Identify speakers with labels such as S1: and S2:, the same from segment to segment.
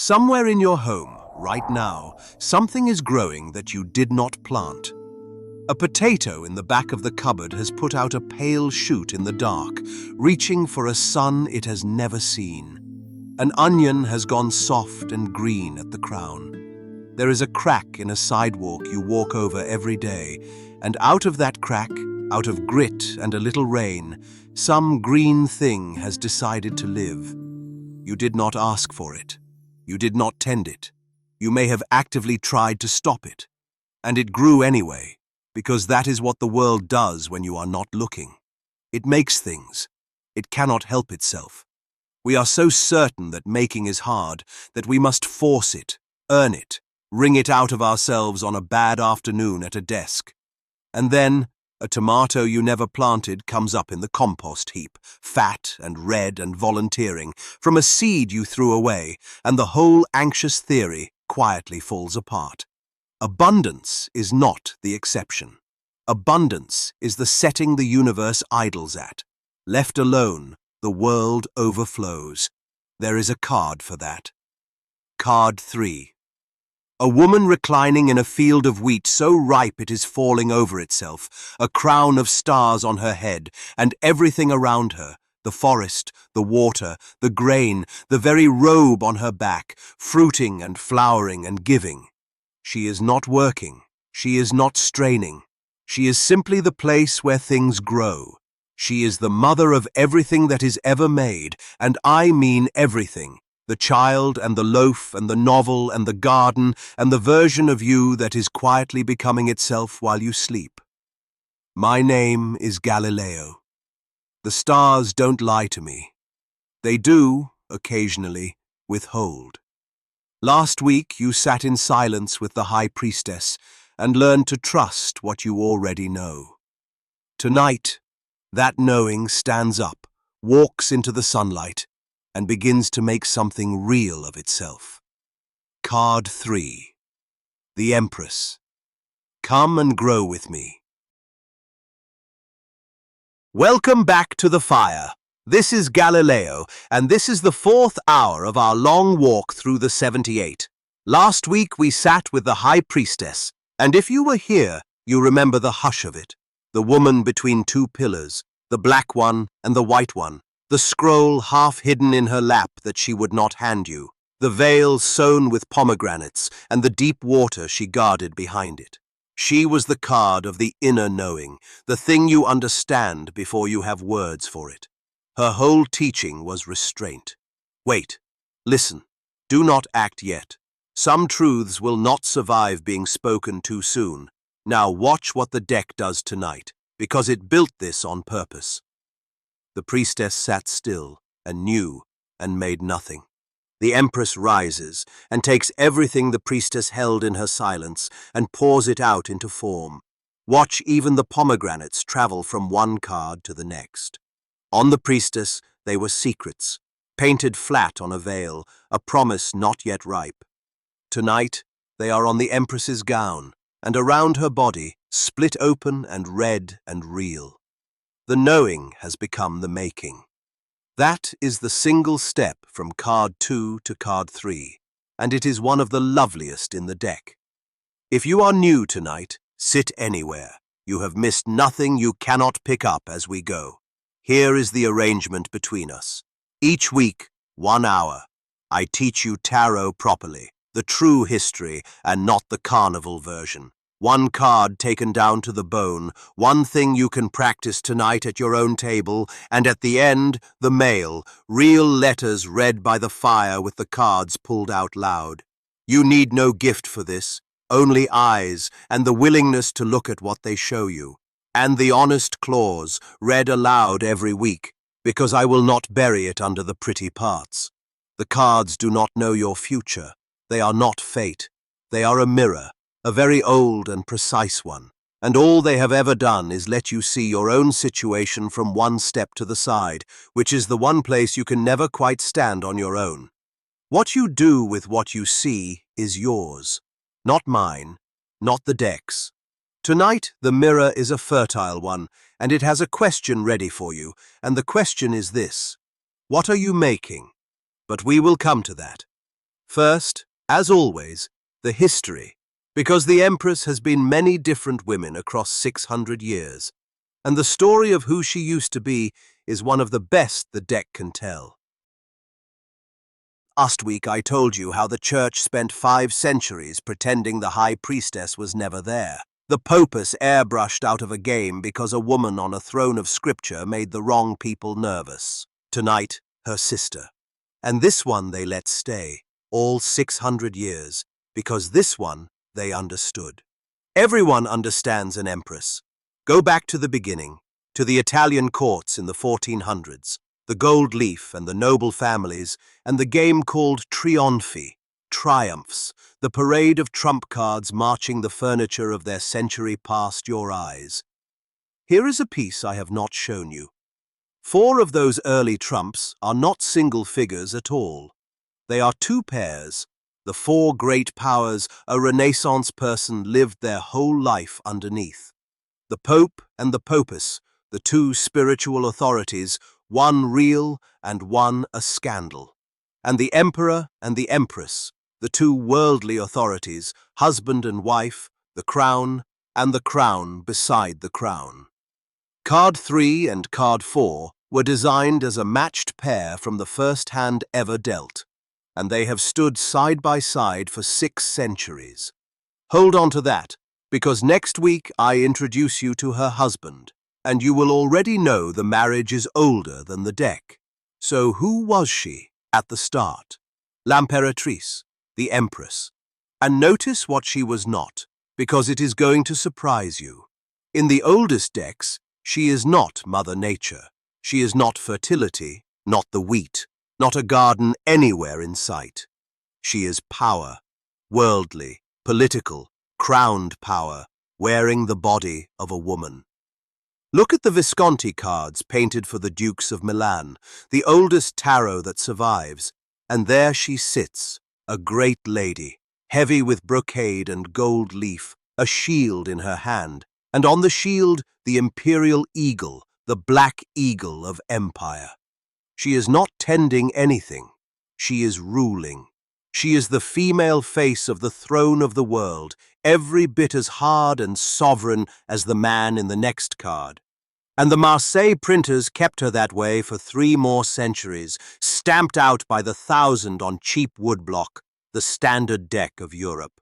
S1: Somewhere in your home, right now, something is growing that you did not plant. A potato in the back of the cupboard has put out a pale shoot in the dark, reaching for a sun it has never seen. An onion has gone soft and green at the crown. There is a crack in a sidewalk you walk over every day, and out of that crack, out of grit and a little rain, some green thing has decided to live. You did not ask for it. You did not tend it. You may have actively tried to stop it. And it grew anyway, because that is what the world does when you are not looking. It makes things. It cannot help itself. We are so certain that making is hard that we must force it, earn it, wring it out of ourselves on a bad afternoon at a desk. And then, a tomato you never planted comes up in the compost heap, fat and red and volunteering, from a seed you threw away, and the whole anxious theory quietly falls apart. Abundance is not the exception. Abundance is the setting the universe idles at. Left alone, the world overflows. There is a card for that. Card 3. A woman reclining in a field of wheat so ripe it is falling over itself, a crown of stars on her head, and everything around her, the forest, the water, the grain, the very robe on her back, fruiting and flowering and giving. She is not working. She is not straining. She is simply the place where things grow. She is the mother of everything that is ever made, and I mean everything. The child and the loaf and the novel and the garden and the version of you that is quietly becoming itself while you sleep. My name is Galileo. The stars don't lie to me. They do, occasionally, withhold. Last week you sat in silence with the high priestess and learned to trust what you already know. Tonight, that knowing stands up, walks into the sunlight, and begins to make something real of itself. Card 3. The Empress. Come and grow with me. Welcome back to the fire. This is Galileo, and this is the 4th hour of our long walk through the 78. Last week we sat with the High Priestess, and if you were here, you remember the hush of it. The woman between two pillars, the black one and the white one. The scroll half hidden in her lap that she would not hand you, the veil sewn with pomegranates, and the deep water she guarded behind it. She was the card of the inner knowing, the thing you understand before you have words for it. Her whole teaching was restraint. Wait, listen, do not act yet. Some truths will not survive being spoken too soon. Now watch what the deck does tonight, because it built this on purpose. The priestess sat still, and knew, and made nothing. The Empress rises, and takes everything the priestess held in her silence, and pours it out into form. Watch even the pomegranates travel from one card to the next. On the priestess, they were secrets, painted flat on a veil, a promise not yet ripe. Tonight, they are on the Empress's gown, and around her body, split open and red and real. The knowing has become the making. That is the single step from card 2 to card 3, and it is one of the loveliest in the deck. If you are new tonight, sit anywhere. You have missed nothing you cannot pick up as we go. Here is the arrangement between us. Each week, 1 hour. I teach you tarot properly, the true history and not the carnival version. 1 card taken down to the bone, 1 thing you can practice tonight at your own table, and at the end, the mail, real letters read by the fire with the cards pulled out loud. You need no gift for this, only eyes and the willingness to look at what they show you. And the honest clause, read aloud every week, because I will not bury it under the pretty parts. The cards do not know your future. They are not fate. They are a mirror. A very old and precise one, and all they have ever done is let you see your own situation from 1 step to the side, which is the one place you can never quite stand on your own. What you do with what you see is yours, not mine, not the deck's. Tonight, the mirror is a fertile one, and it has a question ready for you, and the question is this: what are you making? But we will come to that. First, as always, the history, because the Empress has been many different women across 600 years, and the story of who she used to be is one of the best the deck can tell. Last week I told you how the church spent 5 centuries pretending the high priestess was never there. The popus airbrushed out of a game because a woman on a throne of scripture made the wrong people nervous. Tonight, her sister. And this one they let stay, all 600 years, because this one they understood. Everyone understands an empress. Go back to the beginning, to the Italian courts in the 1400s, the gold leaf and the noble families, and the game called trionfi, triumphs, the parade of trump cards marching the furniture of their century past your eyes. Here is a piece I have not shown you. 4 of those early trumps are not single figures at all. They are 2 pairs. The 4 great powers a Renaissance person lived their whole life underneath. The Pope and the Popus, the 2 spiritual authorities, one real and one a scandal. And the Emperor and the Empress, the 2 worldly authorities, husband and wife, the crown and the crown beside the crown. Card 3 and card 4 were designed as a matched pair from the first hand ever dealt, and they have stood side by side for 6 centuries. Hold on to that, because next week I introduce you to her husband, and you will already know the marriage is older than the deck. So who was she at the start? L'Imperatrice, the Empress. And notice what she was not, because it is going to surprise you. In the oldest decks, she is not Mother Nature. She is not fertility, not the wheat, not a garden anywhere in sight. She is power, worldly, political, crowned power, wearing the body of a woman. Look at the Visconti cards painted for the Dukes of Milan, the oldest tarot that survives, and there she sits, a great lady, heavy with brocade and gold leaf, a shield in her hand, and on the shield the imperial eagle, the black eagle of empire. She is not tending anything. She is ruling. She is the female face of the throne of the world, every bit as hard and sovereign as the man in the next card. And the Marseille printers kept her that way for 3 more centuries, stamped out by the 1,000 on cheap woodblock, the standard deck of Europe.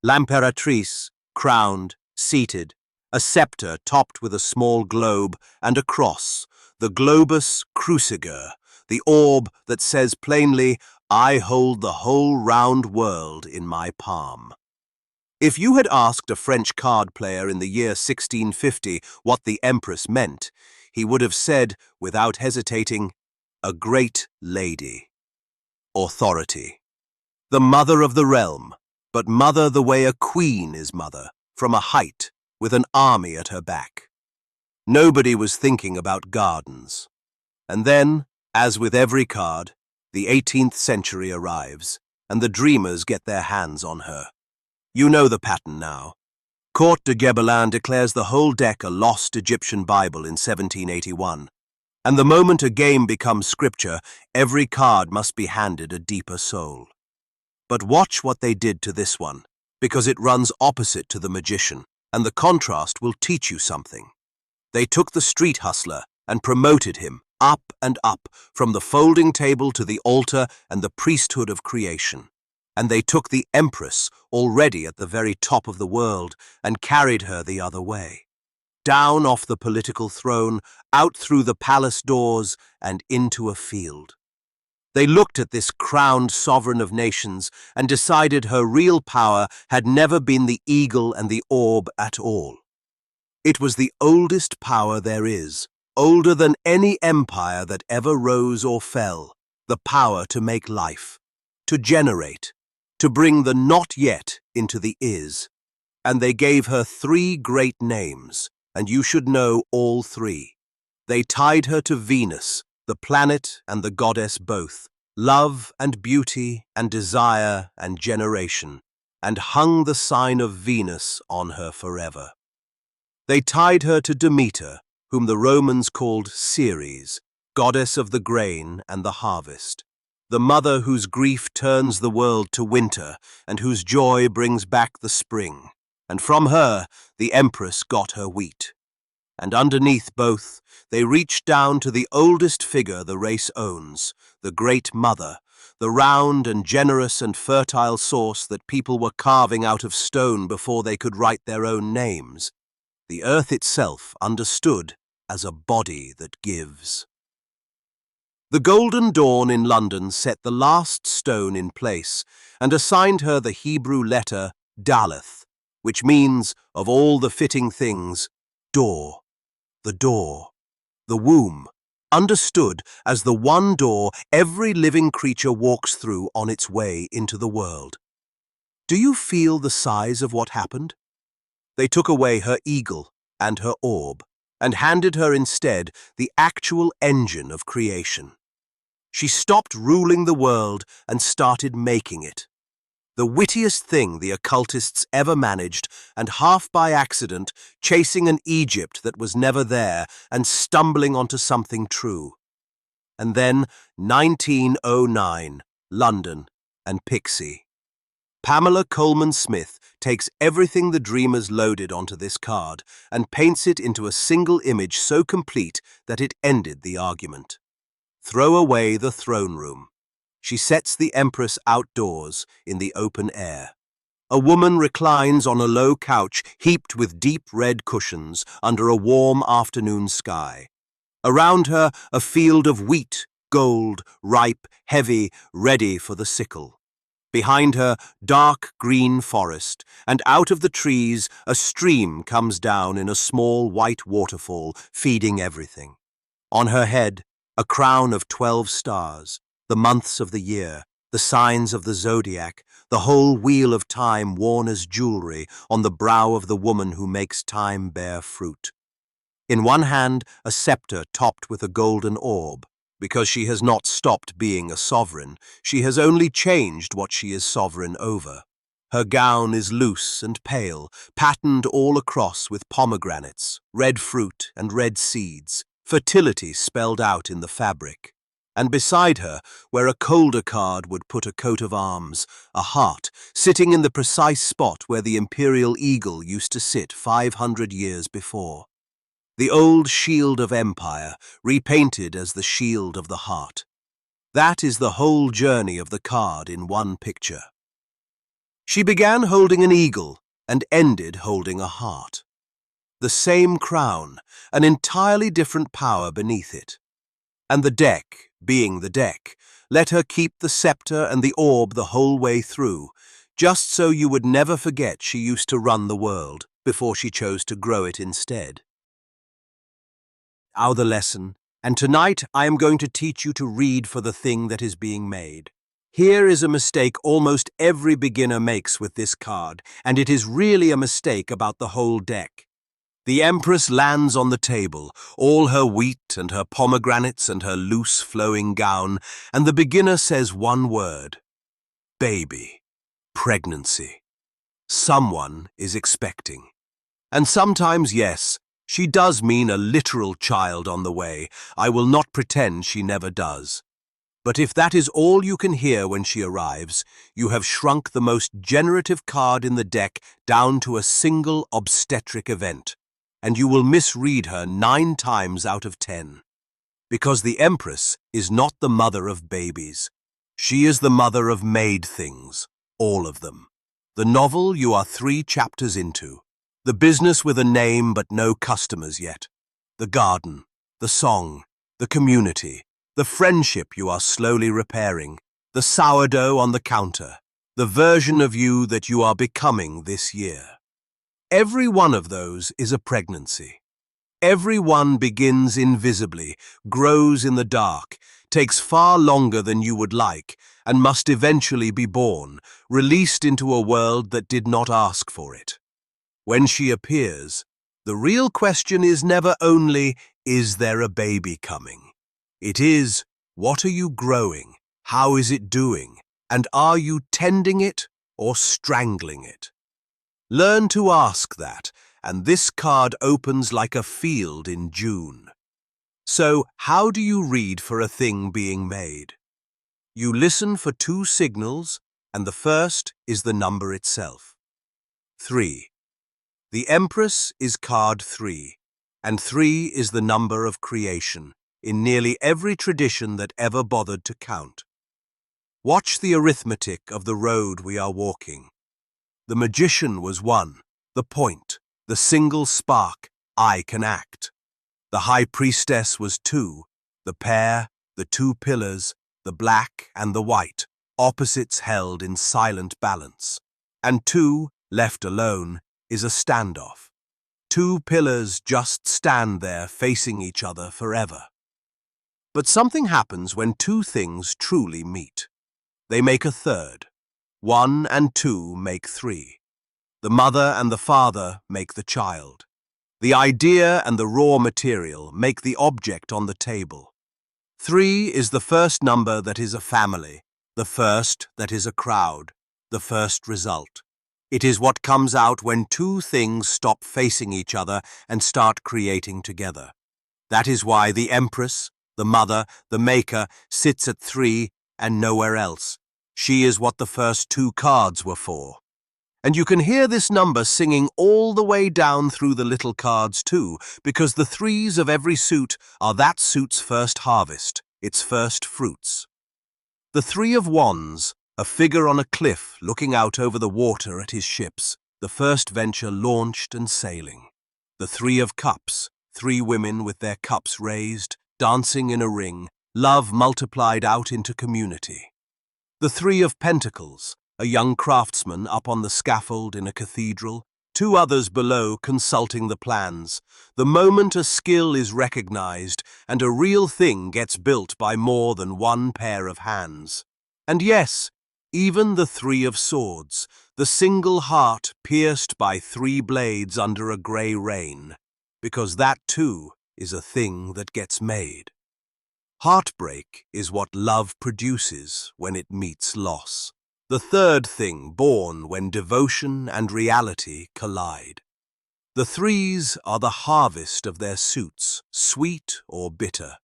S1: L'Imperatrice, crowned, seated, a scepter topped with a small globe and a cross, the globus cruciger, the orb that says plainly, I hold the whole round world in my palm. If you had asked a French card player in the year 1650 what the Empress meant, he would have said, without hesitating, a great lady. Authority. The mother of the realm, but mother the way a queen is mother, from a height, with an army at her back. Nobody was thinking about gardens. And then, as with every card, the 18th century arrives, and the dreamers get their hands on her. You know the pattern now. Court de Gebelin declares the whole deck a lost Egyptian Bible in 1781, and the moment a game becomes scripture, every card must be handed a deeper soul. But watch what they did to this one, because it runs opposite to the magician, and the contrast will teach you something. They took the street hustler and promoted him up and up, from the folding table to the altar and the priesthood of creation. And they took the Empress, already at the very top of the world, and carried her the other way. Down off the political throne, out through the palace doors, and into a field. They looked at this crowned sovereign of nations and decided her real power had never been the eagle and the orb at all. It was the oldest power there is, older than any empire that ever rose or fell, the power to make life, to generate, to bring the not yet into the is. And they gave her 3 great names, and you should know all 3. They tied her to Venus, the planet and the goddess both, love and beauty and desire and generation, and hung the sign of Venus on her forever. They tied her to Demeter, whom the Romans called Ceres, goddess of the grain and the harvest, the mother whose grief turns the world to winter and whose joy brings back the spring. And from her, the Empress got her wheat. And underneath both, they reached down to the oldest figure the race owns, the Great Mother, the round and generous and fertile source that people were carving out of stone before they could write their own names. The earth itself understood as a body that gives. The Golden Dawn in London set the last stone in place and assigned her the Hebrew letter Daleth, which means, of all the fitting things, door. The door, the womb, understood as the one door every living creature walks through on its way into the world. Do you feel the size of what happened? They took away her eagle and her orb, and handed her instead the actual engine of creation. She stopped ruling the world and started making it. The wittiest thing the occultists ever managed, and half by accident, chasing an Egypt that was never there and stumbling onto something true. And then 1909, London and Pixie. Pamela Coleman Smith takes everything the dreamers loaded onto this card and paints it into a single image so complete that it ended the argument. Throw away the throne room. She sets the Empress outdoors in the open air. A woman reclines on a low couch heaped with deep red cushions under a warm afternoon sky. Around her, a field of wheat, gold, ripe, heavy, ready for the sickle. Behind her, dark green forest, and out of the trees, a stream comes down in a small white waterfall, feeding everything. On her head, a crown of 12 stars, the months of the year, the signs of the zodiac, the whole wheel of time worn as jewelry on the brow of the woman who makes time bear fruit. In one hand, a scepter topped with a golden orb. Because she has not stopped being a sovereign, she has only changed what she is sovereign over. Her gown is loose and pale, patterned all across with pomegranates, red fruit and red seeds, fertility spelled out in the fabric. And beside her, where a colder card would put a coat of arms, a heart, sitting in the precise spot where the imperial eagle used to sit 500 years before. The old shield of empire, repainted as the shield of the heart. That is the whole journey of the card in one picture. She began holding an eagle and ended holding a heart. The same crown, an entirely different power beneath it. And the deck, being the deck, let her keep the scepter and the orb the whole way through, just so you would never forget she used to run the world before she chose to grow it instead. Now the lesson, and tonight I am going to teach you to read for the thing that is being made. Here is a mistake almost every beginner makes with this card, and it is really a mistake about the whole deck. The Empress lands on the table, all her wheat and her pomegranates and her loose flowing gown, and the beginner says one word: baby, pregnancy. Someone is expecting. And sometimes, yes, she does mean a literal child on the way. I will not pretend she never does. But if that is all you can hear when she arrives, you have shrunk the most generative card in the deck down to a single obstetric event, and you will misread her 9 times out of 10. Because the Empress is not the mother of babies. She is the mother of made things, all of them. The novel you are 3 chapters into. The business with a name but no customers yet. The garden, the song, the community, the friendship you are slowly repairing, the sourdough on the counter, the version of you that you are becoming this year. Every one of those is a pregnancy. Every one begins invisibly, grows in the dark, takes far longer than you would like, and must eventually be born, released into a world that did not ask for it. When she appears, the real question is never only, is there a baby coming? It is, what are you growing? How is it doing? And are you tending it or strangling it? Learn to ask that, and this card opens like a field in June. So, how do you read for a thing being made? You listen for two signals, and the first is the number itself. 3. The Empress is card 3, and 3 is the number of creation in nearly every tradition that ever bothered to count. Watch the arithmetic of the road we are walking. The magician was 1, the point, the single spark, I can act. The high priestess was 2, the pair, the two pillars, the black and the white, opposites held in silent balance. And 2, left alone, is a standoff. 2 pillars just stand there facing each other forever. But something happens when 2 things truly meet. They make a third. 1 and 2 make 3. The mother and the father make the child. The idea and the raw material make the object on the table. 3 is the first number that is a family, the first that is a crowd, the first result. It is what comes out when 2 things stop facing each other and start creating together. That is why the Empress, the mother, the maker, sits at 3 and nowhere else. She is what the first 2 cards were for. And you can hear this number singing all the way down through the little cards too, because the 3s of every suit are that suit's first harvest, its first fruits. The 3 of Wands, a figure on a cliff looking out over the water at his ships, the first venture launched and sailing. The 3 of Cups, 3 women with their cups raised, dancing in a ring, love multiplied out into community. The 3 of Pentacles, a young craftsman up on the scaffold in a cathedral, 2 others below consulting the plans. The moment a skill is recognized and a real thing gets built by more than 1 pair of hands. And yes, even the 3 of Swords, the single heart pierced by 3 blades under a grey rain, because that too is a thing that gets made. Heartbreak is what love produces when it meets loss. The third thing born when devotion and reality collide. The 3s are the harvest of their suits, sweet or bitter.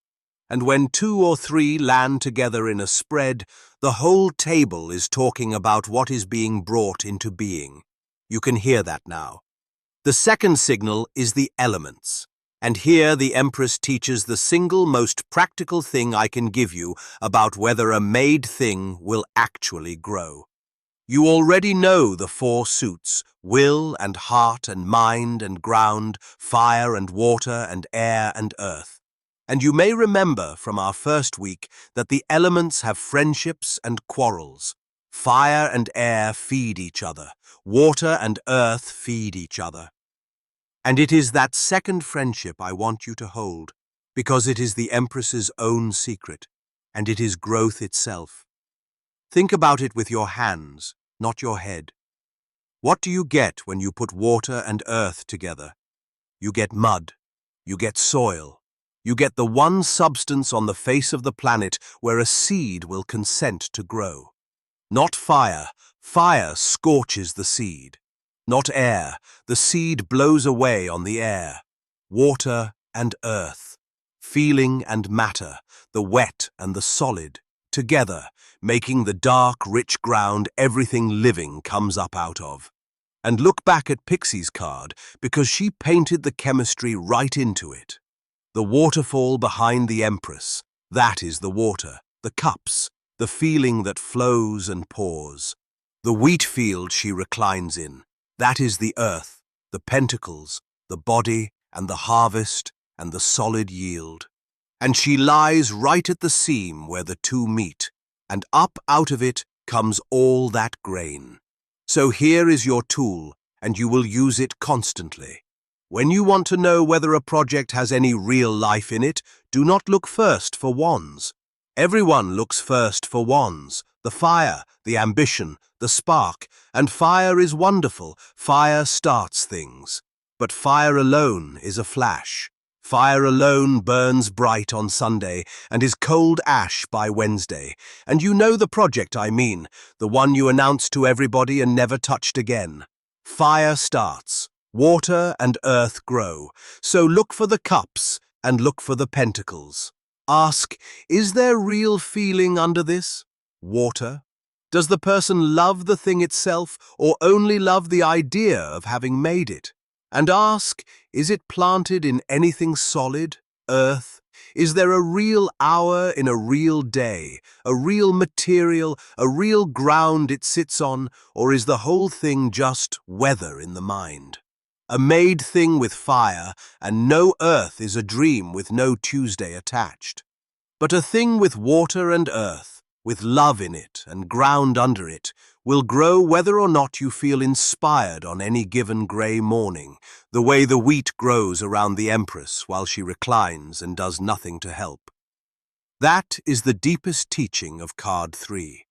S1: And when 2 or 3 land together in a spread, the whole table is talking about what is being brought into being. You can hear that now. The second signal is the elements. And here the Empress teaches the single most practical thing I can give you about whether a made thing will actually grow. You already know the 4 suits, will and heart and mind and ground, fire and water and air and earth. And you may remember from our first week that the elements have friendships and quarrels. Fire and air feed each other. Water and earth feed each other. And it is that second friendship I want you to hold, because it is the Empress's own secret, and it is growth itself. Think about it with your hands, not your head. What do you get when you put water and earth together? You get mud. You get soil. You get the one substance on the face of the planet where a seed will consent to grow. Not fire. Fire scorches the seed. Not air. The seed blows away on the air. Water and earth. Feeling and matter. The wet and the solid. Together, making the dark, rich ground everything living comes up out of. And look back at Pixie's card, because she painted the chemistry right into it. The waterfall behind the Empress, that is the water, the cups, the feeling that flows and pours. The wheat field she reclines in, that is the earth, the pentacles, the body and the harvest and the solid yield. And she lies right at the seam where the 2 meet, and up out of it comes all that grain. So here is your tool, and you will use it constantly. When you want to know whether a project has any real life in it, do not look first for wands. Everyone looks first for wands, the fire, the ambition, the spark, and fire is wonderful. Fire starts things. But fire alone is a flash. Fire alone burns bright on Sunday and is cold ash by Wednesday. And you know the project I mean, the one you announced to everybody and never touched again. Fire starts. Water and earth grow. So look for the cups and look for the pentacles. Ask, is there real feeling under this? Water? Does the person love the thing itself or only love the idea of having made it? And ask, is it planted in anything solid, earth? Is there a real hour in a real day, a real material, a real ground it sits on, or is the whole thing just weather in the mind? A made thing with fire, and no earth is a dream with no Tuesday attached. But a thing with water and earth, with love in it and ground under it, will grow whether or not you feel inspired on any given grey morning, the way the wheat grows around the Empress while she reclines and does nothing to help. That is the deepest teaching of card 3.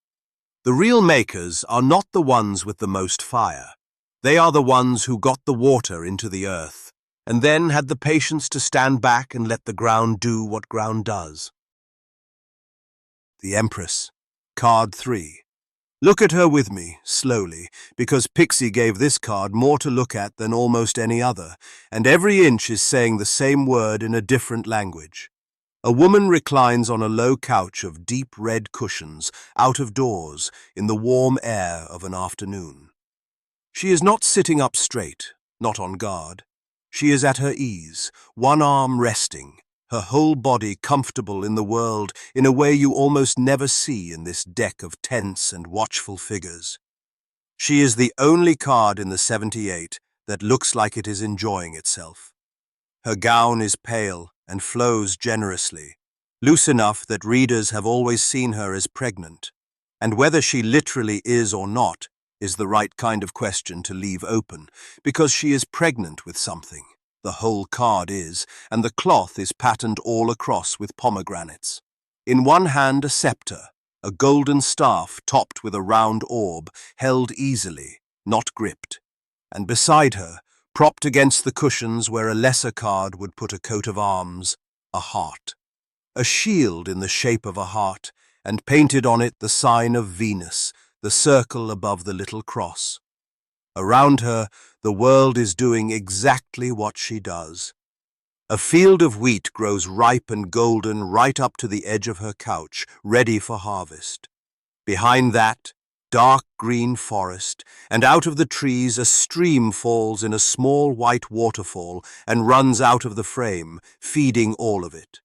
S1: The real makers are not the ones with the most fire. They are the ones who got the water into the earth, and then had the patience to stand back and let the ground do what ground does. The Empress, card 3. Look at her with me, slowly, because Pixie gave this card more to look at than almost any other, and every inch is saying the same word in a different language. A woman reclines on a low couch of deep red cushions, out of doors, in the warm air of an afternoon. She is not sitting up straight, not on guard. She is at her ease, one arm resting, her whole body comfortable in the world in a way you almost never see in this deck of tense and watchful figures. She is the only card in the 78 that looks like it is enjoying itself. Her gown is pale and flows generously, loose enough that readers have always seen her as pregnant, and whether she literally is or not is the right kind of question to leave open, because she is pregnant with something. The whole card is, and the cloth is patterned all across with pomegranates. In one hand a scepter, a golden staff topped with a round orb, held easily, not gripped. And beside her, propped against the cushions where a lesser card would put a coat of arms, a heart. A shield in the shape of a heart, and painted on it the sign of Venus, the circle above the little cross. Around her, the world is doing exactly what she does. A field of wheat grows ripe and golden right up to the edge of her couch, ready for harvest. Behind that, dark green forest, and out of the trees a stream falls in a small white waterfall and runs out of the frame, feeding all of it.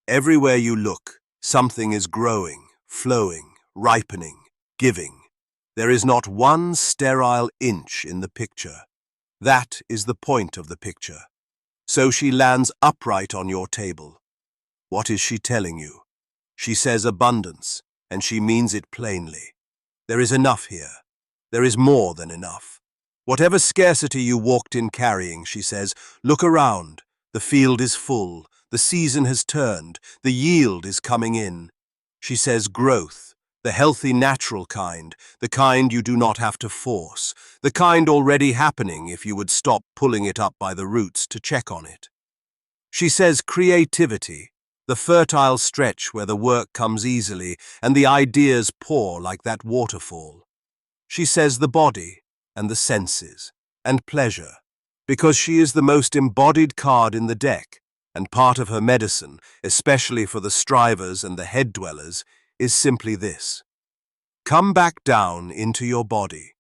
S1: Everywhere you look, something is growing, flowing, ripening, giving. There is not one sterile inch in the picture. That is the point of the picture. So she lands upright on your table. What is she telling you? She says abundance, and she means it plainly. There is enough here. There is more than enough. Whatever scarcity you walked in carrying, she says, look around. The field is full. The season has turned. The yield is coming in. She says growth. The healthy natural kind, the kind you do not have to force, the kind already happening if you would stop pulling it up by the roots to check on it. She says creativity, the fertile stretch where the work comes easily and the ideas pour like that waterfall. She says the body and the senses and pleasure, because she is the most embodied card in the deck, and part of her medicine, especially for the strivers and the head dwellers, is simply this. Come back down into your body.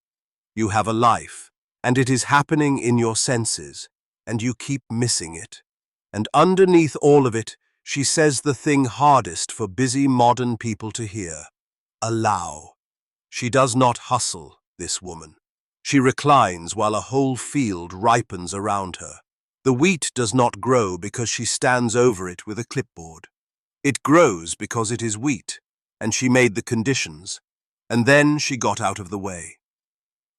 S1: You have a life, and it is happening in your senses, and you keep missing it. And underneath all of it, she says the thing hardest for busy modern people to hear. Allow. She does not hustle, this woman. She reclines while a whole field ripens around her. The wheat does not grow because she stands over it with a clipboard. It grows because it is wheat. And she made the conditions, and then she got out of the way.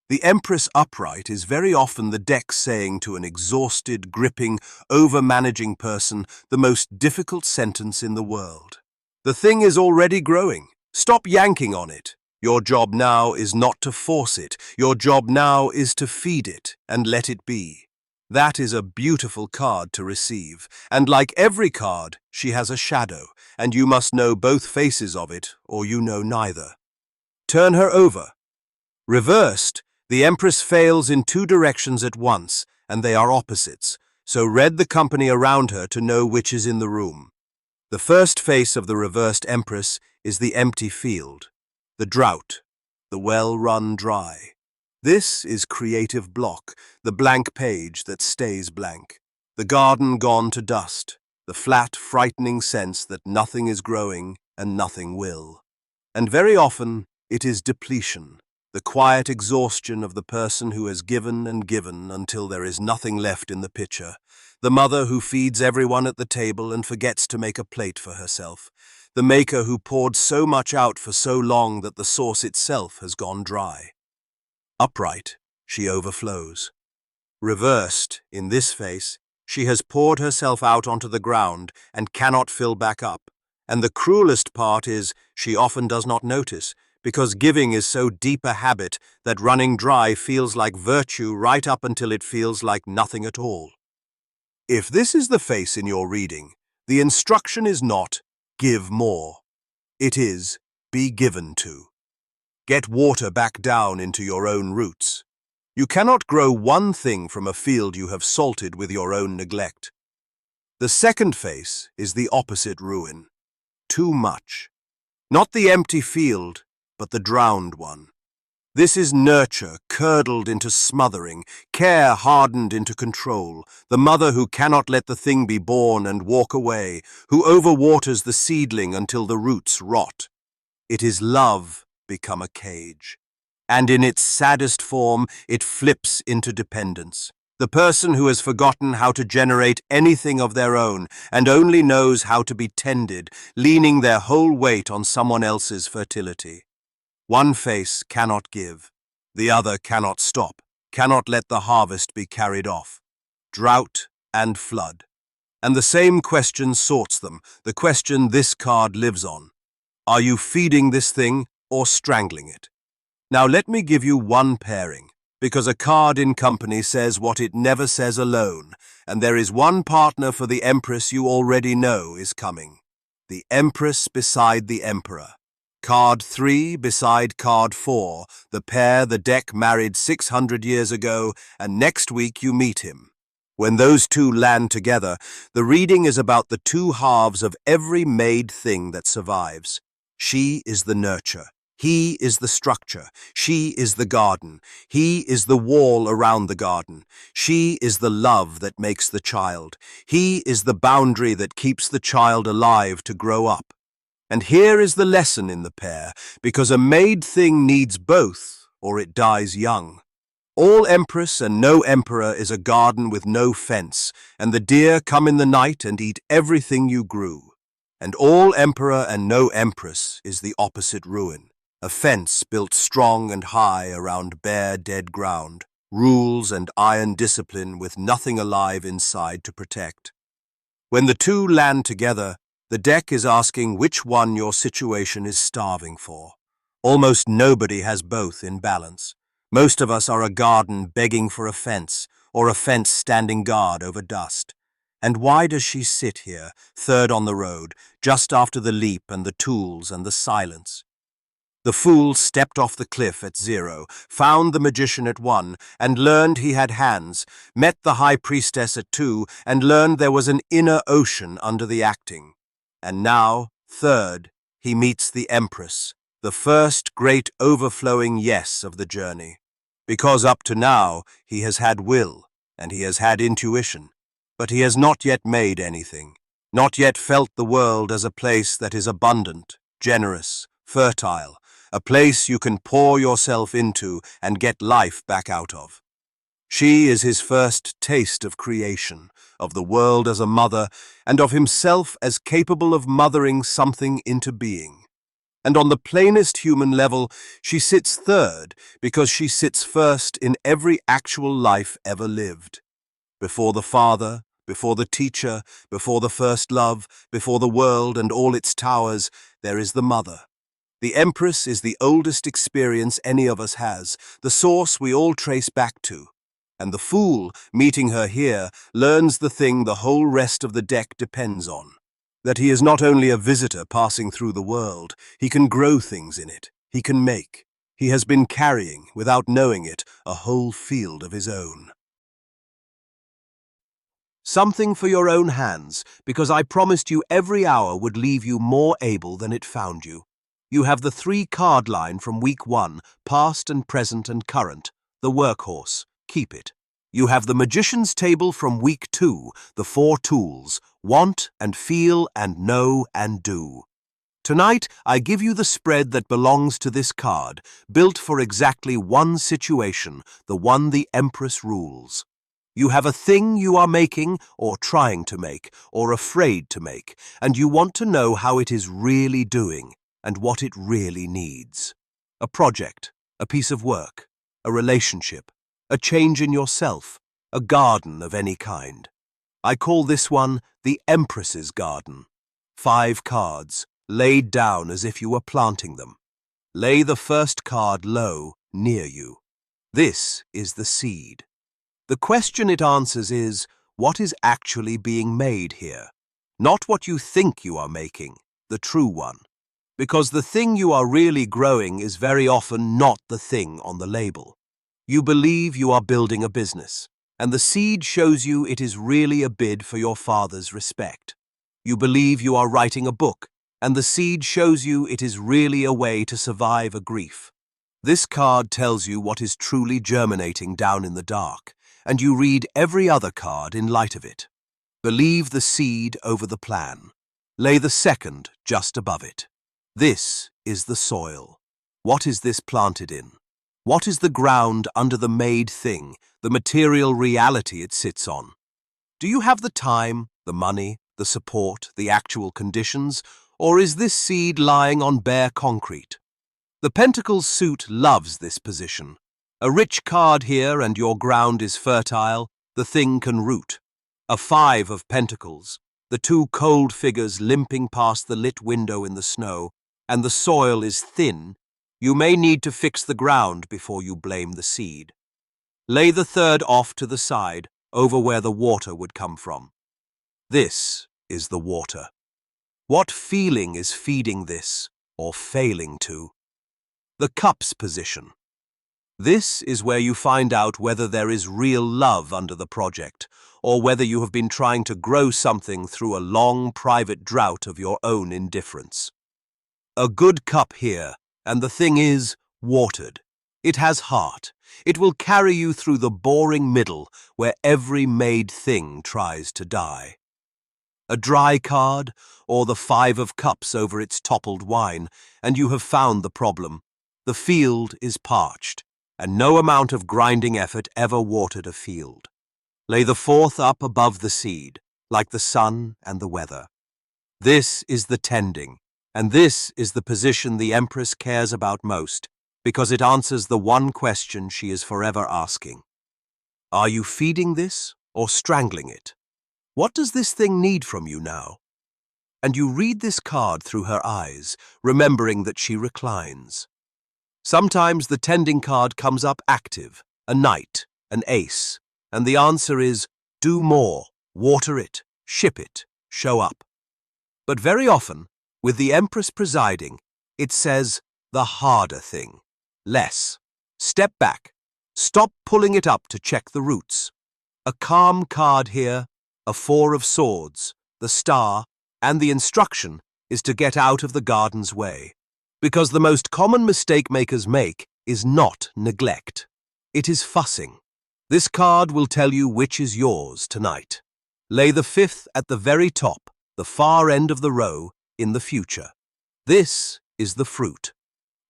S1: The Empress upright is very often the deck saying to an exhausted, gripping, over-managing person the most difficult sentence in the world. The thing is already growing. Stop yanking on it. Your job now is not to force it. Your job now is to feed it and let it be. That is a beautiful card to receive, and like every card, she has a shadow, and you must know both faces of it, or you know neither. Turn her over. Reversed, the Empress fails in two directions at once, and they are opposites, so read the company around her to know which is in the room. The first face of the reversed Empress is the empty field. The drought, the well run dry. This is creative block, the blank page that stays blank. The garden gone to dust, the flat, frightening sense that nothing is growing and nothing will. And very often it is depletion, the quiet exhaustion of the person who has given and given until there is nothing left in the pitcher, the mother who feeds everyone at the table and forgets to make a plate for herself, the maker who poured so much out for so long that the sauce itself has gone dry. Upright, she overflows. Reversed, in this face, she has poured herself out onto the ground and cannot fill back up. And the cruelest part is she often does not notice, because giving is so deep a habit that running dry feels like virtue right up until it feels like nothing at all. If this is the face in your reading, the instruction is not, give more. It is, be given to. Get water back down into your own roots. You cannot grow one thing from a field you have salted with your own neglect. The second face is the opposite ruin. Too much. Not the empty field, but the drowned one. This is nurture curdled into smothering, care hardened into control, the mother who cannot let the thing be born and walk away, who overwaters the seedling until the roots rot. It is love become a cage. And in its saddest form, it flips into dependence. The person who has forgotten how to generate anything of their own and only knows how to be tended, leaning their whole weight on someone else's fertility. One face cannot give, the other cannot stop, cannot let the harvest be carried off. Drought and flood. And the same question sorts them, the question this card lives on. Are you feeding this thing or strangling it? Now let me give you one pairing, because a card in company says what it never says alone, and there is one partner for the Empress you already know is coming. The Empress beside the Emperor. Card 3 beside card 4, the pair the deck married 600 years ago, and next week you meet him. When those two land together, the reading is about the two halves of every made thing that survives. She is the nurture. He is the structure. She is the garden. He is the wall around the garden. She is the love that makes the child. He is the boundary that keeps the child alive to grow up. And here is the lesson in the pair, because a made thing needs both, or it dies young. All Empress and no Emperor is a garden with no fence, and the deer come in the night and eat everything you grew. And all Emperor and no Empress is the opposite ruin. A fence built strong and high around bare, dead ground, rules and iron discipline with nothing alive inside to protect. When the two land together, the deck is asking which one your situation is starving for. Almost nobody has both in balance. Most of us are a garden begging for a fence, or a fence standing guard over dust. And why does she sit here, third on the road, just after the leap and the tools and the silence? The fool stepped off the cliff at 0, found the magician at 1, and learned he had hands, met the high priestess at 2, and learned there was an inner ocean under the acting. And now, third, he meets the Empress, the first great overflowing yes of the journey. Because up to now, he has had will, and he has had intuition, but he has not yet made anything, not yet felt the world as a place that is abundant, generous, fertile, a place you can pour yourself into and get life back out of. She is his first taste of creation, of the world as a mother, and of himself as capable of mothering something into being. And on the plainest human level, she sits third because she sits first in every actual life ever lived. Before the father, before the teacher, before the first love, before the world and all its towers, there is the mother. The Empress is the oldest experience any of us has, the source we all trace back to. And the fool, meeting her here, learns the thing the whole rest of the deck depends on. That he is not only a visitor passing through the world, he can grow things in it, he can make. He has been carrying, without knowing it, a whole field of his own. Something for your own hands, because I promised you every hour would leave you more able than it found you. You have the 3-card line from week 1, past and present and current, the workhorse, keep it. You have the magician's table from week 2, the 4 tools, want and feel and know and do. Tonight, I give you the spread that belongs to this card, built for exactly one situation, the one the Empress rules. You have a thing you are making, or trying to make, or afraid to make, and you want to know how it is really doing, and what it really needs. A project, a piece of work, a relationship, a change in yourself, a garden of any kind. I call this one the Empress's garden. 5 cards, laid down as if you were planting them. Lay the first card low, near you. This is the seed. The question it answers is, what is actually being made here? Not what you think you are making, the true one. Because the thing you are really growing is very often not the thing on the label. You believe you are building a business, and the seed shows you it is really a bid for your father's respect. You believe you are writing a book, and the seed shows you it is really a way to survive a grief. This card tells you what is truly germinating down in the dark, and you read every other card in light of it. Believe the seed over the plan. Lay the second just above it. This is the soil. What is this planted in? What is the ground under the made thing, the material reality it sits on? Do you have the time, the money, the support, the actual conditions, or is this seed lying on bare concrete? The Pentacles suit loves this position. A rich card here and your ground is fertile, the thing can root. A 5 of Pentacles, the 2 cold figures limping past the lit window in the snow, and the soil is thin. You may need to fix the ground before you blame the seed. Lay the 3rd off to the side, over where the water would come from. This is the water. What feeling is feeding this, or failing to? The Cups position. This is where you find out whether there is real love under the project, or whether you have been trying to grow something through a long private drought of your own indifference. A good cup here, and the thing is watered. It has heart. It will carry you through the boring middle where every made thing tries to die. A dry card, or the 5 of Cups over its toppled wine, and you have found the problem. The field is parched, and no amount of grinding effort ever watered a field. Lay the 4th up above the seed, like the sun and the weather. This is the tending, and this is the position the Empress cares about most, because it answers the one question she is forever asking. Are you feeding this or strangling it? What does this thing need from you now? And you read this card through her eyes, remembering that she reclines. Sometimes the tending card comes up active, a knight, an ace, and the answer is do more, water it, ship it, show up. But very often, with the Empress presiding, it says the harder thing. Less. Step back. Stop pulling it up to check the roots. A calm card here, a 4 of Swords, the star, and the instruction is to get out of the garden's way. Because the most common mistake makers make is not neglect. It is fussing. This card will tell you which is yours tonight. Lay the 5th at the very top, the far end of the row, in the future. This is the fruit.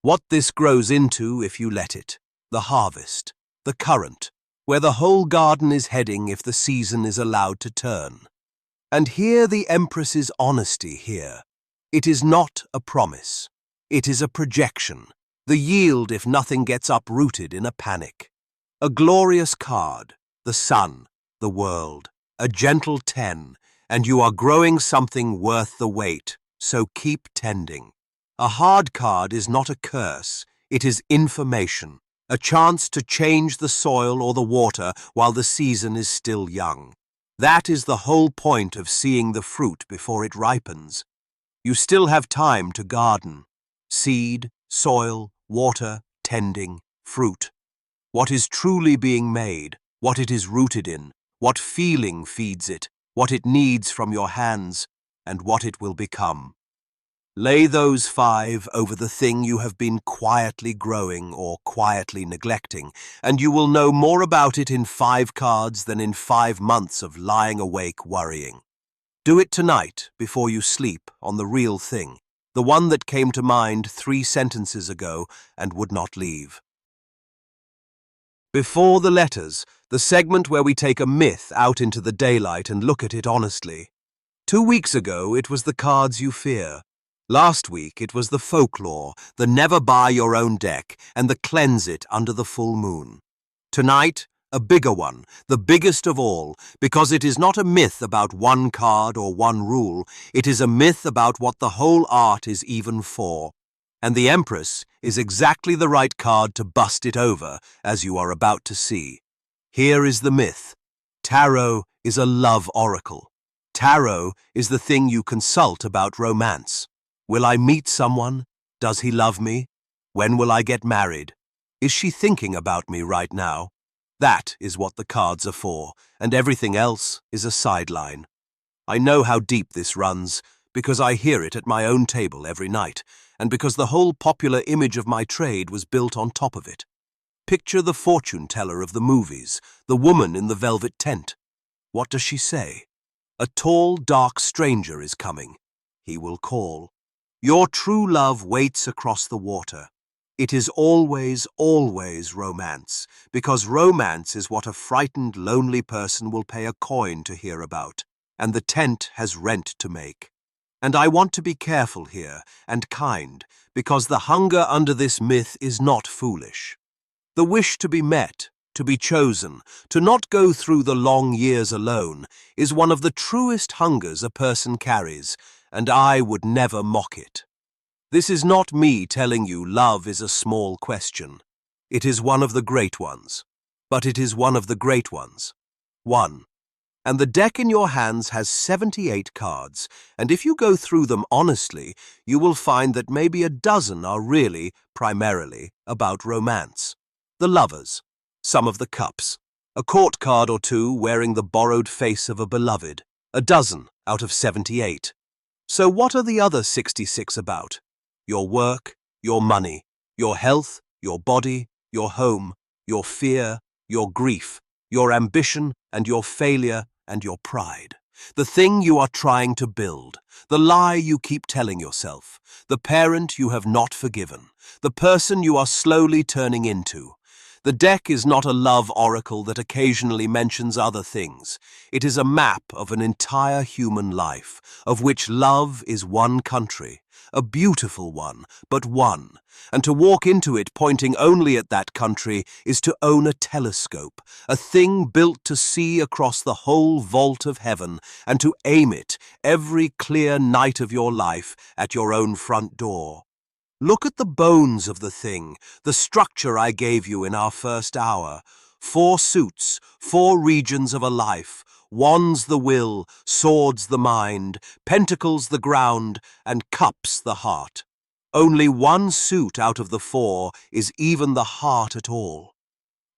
S1: What this grows into if you let it. The harvest, the current, where the whole garden is heading if the season is allowed to turn. And hear the Empress's honesty here. It is not a promise. It is a projection, the yield if nothing gets uprooted in a panic. A glorious card, the sun, the world, a gentle 10, and you are growing something worth the wait, so keep tending. A hard card is not a curse, it is information, a chance to change the soil or the water while the season is still young. That is the whole point of seeing the fruit before it ripens. You still have time to garden. Seed, soil, water, tending, fruit. What is truly being made, what it is rooted in, what feeling feeds it, what it needs from your hands, and what it will become. Lay those 5 over the thing you have been quietly growing or quietly neglecting, and you will know more about it in 5 cards than in 5 months of lying awake worrying. Do it tonight, before you sleep, on the real thing, the one that came to mind 3 sentences ago and would not leave. Before the letters, the segment where we take a myth out into the daylight and look at it honestly. 2 weeks ago, it was the cards you fear. Last week, it was the folklore, the never buy your own deck, and the cleanse it under the full moon. Tonight, a bigger one, the biggest of all, because it is not a myth about one card or one rule, it is a myth about what the whole art is even for. And the Empress is exactly the right card to bust it over, as you are about to see. Here is the myth. Tarot is a love oracle. Tarot is the thing you consult about romance. Will I meet someone? Does he love me? When will I get married? Is she thinking about me right now? That is what the cards are for, and everything else is a sideline. I know how deep this runs, because I hear it at my own table every night, and because the whole popular image of my trade was built on top of it. Picture the fortune teller of the movies, the woman in the velvet tent. What does she say? A tall, dark stranger is coming. He will call. Your true love waits across the water. It is always, always romance, because romance is what a frightened, lonely person will pay a coin to hear about, and the tent has rent to make. And I want to be careful here, and kind, because the hunger under this myth is not foolish. The wish to be met, to be chosen, to not go through the long years alone, is one of the truest hungers a person carries, and I would never mock it. This is not me telling you love is a small question. It is one of the great ones. But it is one of the great ones. 1. And the deck in your hands has 78 cards, and if you go through them honestly, you will find that maybe a dozen are really, primarily, about romance. The lovers, some of the cups, a court card or two wearing the borrowed face of a beloved, a dozen out of 78. So what are the other 66 about? Your work, your money, your health, your body, your home, your fear, your grief, your ambition and your failure and your pride. The thing you are trying to build, the lie you keep telling yourself, the parent you have not forgiven, the person you are slowly turning into. The deck is not a love oracle that occasionally mentions other things. It is a map of an entire human life, of which love is one country, a beautiful one, but one, and to walk into it pointing only at that country is to own a telescope, a thing built to see across the whole vault of heaven and to aim it every clear night of your life at your own front door. Look at the bones of the thing, the structure I gave you in our first hour. 4 suits, 4 regions of a life, wands the will, swords the mind, pentacles the ground, and cups the heart. Only 1 suit out of the 4 is even the heart at all.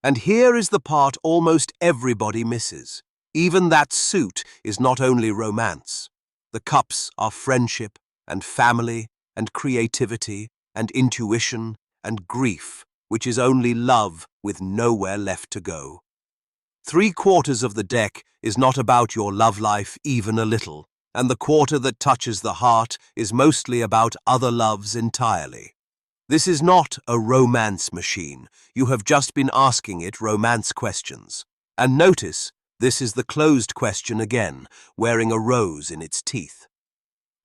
S1: And here is the part almost everybody misses. Even that suit is not only romance. The cups are friendship and family and creativity and intuition and grief, which is only love with nowhere left to go. 3/4 of the deck is not about your love life even a little, and the quarter that touches the heart is mostly about other loves entirely. This is not a romance machine. You have just been asking it romance questions. And notice, this is the closed question again, wearing a rose in its teeth.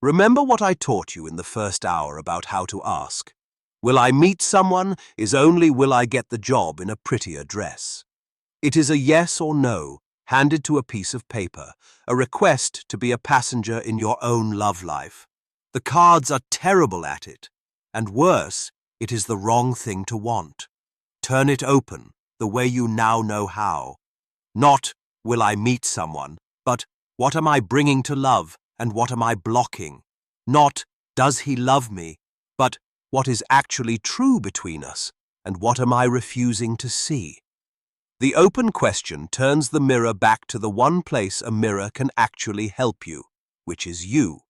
S1: Remember what I taught you in the first hour about how to ask. Will I meet someone is only will I get the job in a prettier dress. It is a yes or no, handed to a piece of paper, a request to be a passenger in your own love life. The cards are terrible at it. And worse, it is the wrong thing to want. Turn it open, the way you now know how. Not, will I meet someone, but what am I bringing to love and what am I blocking? Not, does he love me, but what is actually true between us and what am I refusing to see? The open question turns the mirror back to the one place a mirror can actually help you, which is you.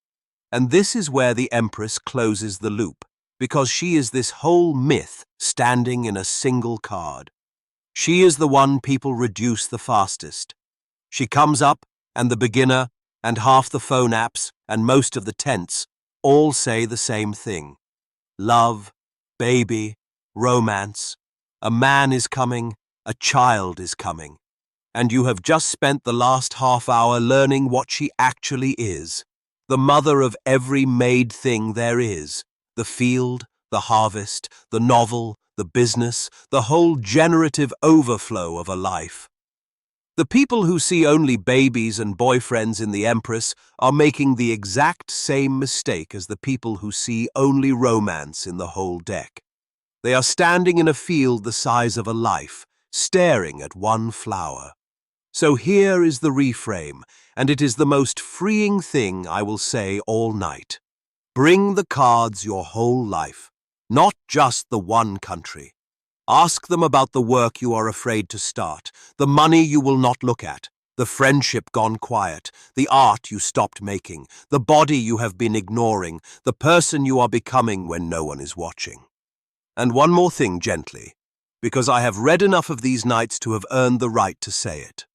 S1: And this is where the Empress closes the loop, because she is this whole myth standing in a single card. She is the one people reduce the fastest. She comes up, and the beginner, and half the phone apps, and most of the tents, all say the same thing. Love, baby, romance. A man is coming, a child is coming. And you have just spent the last half hour learning what she actually is. The mother of every made thing there is. The field, the harvest, the novel, the business, the whole generative overflow of a life. The people who see only babies and boyfriends in the Empress are making the exact same mistake as the people who see only romance in the whole deck. They are standing in a field the size of a life, staring at one flower. So here is the reframe, and it is the most freeing thing I will say all night. Bring the cards your whole life, not just the one country. Ask them about the work you are afraid to start, the money you will not look at, the friendship gone quiet, the art you stopped making, the body you have been ignoring, the person you are becoming when no one is watching. And one more thing gently, because I have read enough of these nights to have earned the right to say it.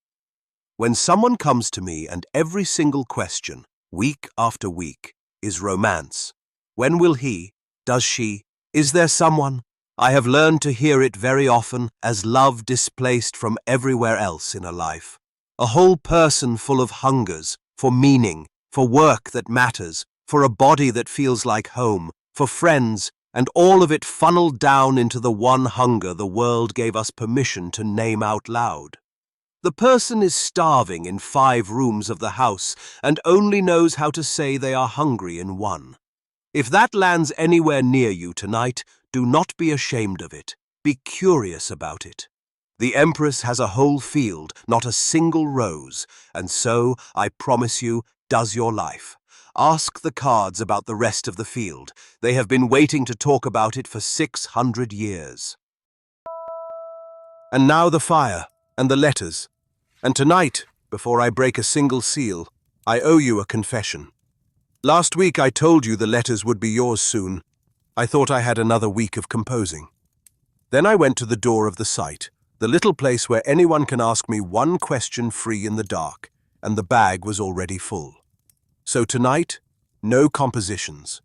S1: When someone comes to me and every single question, week after week, is romance. When will he, does she, is there someone? I have learned to hear it very often as love displaced from everywhere else in a life. A whole person full of hungers, for meaning, for work that matters, for a body that feels like home, for friends, and all of it funneled down into the one hunger the world gave us permission to name out loud. The person is starving in 5 rooms of the house and only knows how to say they are hungry in one. If that lands anywhere near you tonight, do not be ashamed of it. Be curious about it. The Empress has a whole field, not a single rose, and so, I promise you, does your life. Ask the cards about the rest of the field. They have been waiting to talk about it for 600 years. And now the fire, and the letters. And tonight, before I break a single seal, I owe you a confession. Last week I told you the letters would be yours soon. I thought I had another week of composing. Then I went to the door of the site, the little place where anyone can ask me one question free in the dark, and the bag was already full. So tonight, no compositions.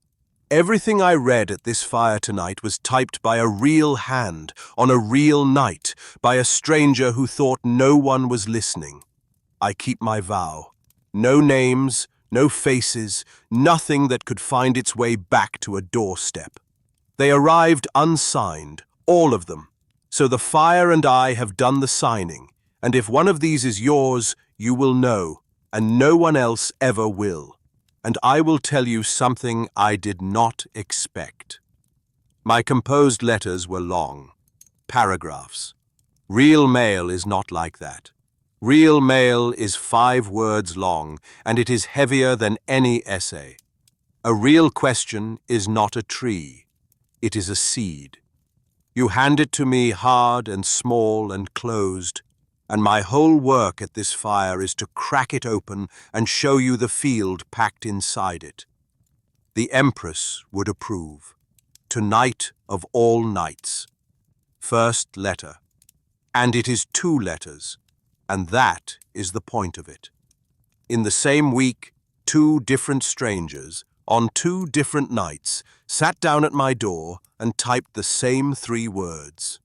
S1: Everything I read at this fire tonight was typed by a real hand, on a real night, by a stranger who thought no one was listening. I keep my vow. No names, no faces, nothing that could find its way back to a doorstep. They arrived unsigned, all of them. So the fire and I have done the signing, and if one of these is yours, you will know, and no one else ever will. And I will tell you something I did not expect. My composed letters were long, paragraphs. Real mail is not like that. Real mail is 5 words long, and it is heavier than any essay. A real question is not a tree. It is a seed. You hand it to me hard and small and closed, and my whole work at this fire is to crack it open and show you the field packed inside it. The Empress would approve. Tonight of all nights. First letter. And it is 2 letters, and that is the point of it. In the same week, 2 different strangers, on 2 different nights, sat down at my door and typed the same 3 words.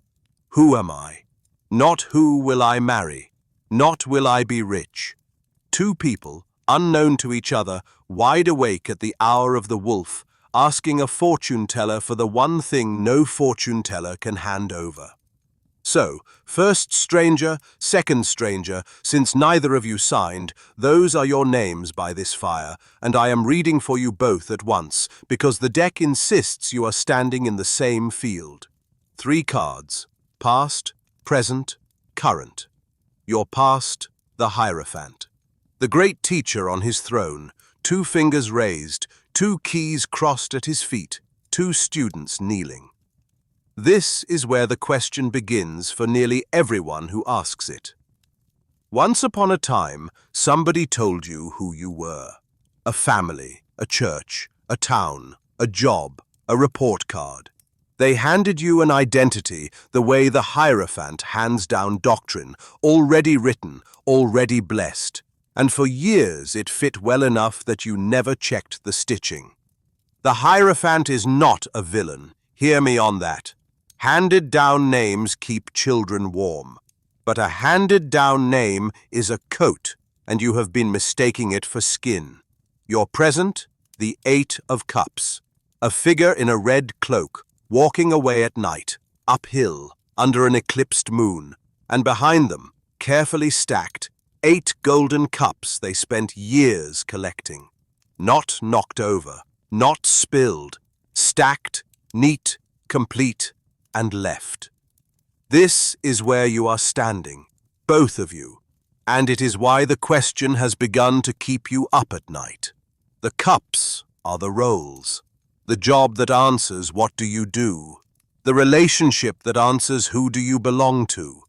S1: Who am I? Not who will I marry, not will I be rich. 2 people, unknown to each other, wide awake at the hour of the wolf, asking a fortune teller for the one thing no fortune teller can hand over. So, first stranger, second stranger, since neither of you signed, those are your names by this fire, and I am reading for you both at once, because the deck insists you are standing in the same field. 3 cards, past, present, current. Your past, the Hierophant. The great teacher on his throne, 2 fingers raised, 2 keys crossed at his feet, 2 students kneeling. This is where the question begins for nearly everyone who asks it. Once upon a time, somebody told you who you were. A family, a church, a town, a job, a report card. They handed you an identity the way the Hierophant hands down doctrine, already written, already blessed, and for years it fit well enough that you never checked the stitching. The Hierophant is not a villain, hear me on that. Handed-down names keep children warm. But a handed-down name is a coat, and you have been mistaking it for skin. Your present, the 8 of Cups, a figure in a red cloak, walking away at night, uphill, under an eclipsed moon, and behind them, carefully stacked, 8 golden cups they spent years collecting. Not knocked over, not spilled, stacked, neat, complete, and left. This is where you are standing, both of you, and it is why the question has begun to keep you up at night. The cups are the roles. The job that answers what do you do, the relationship that answers who do you belong to,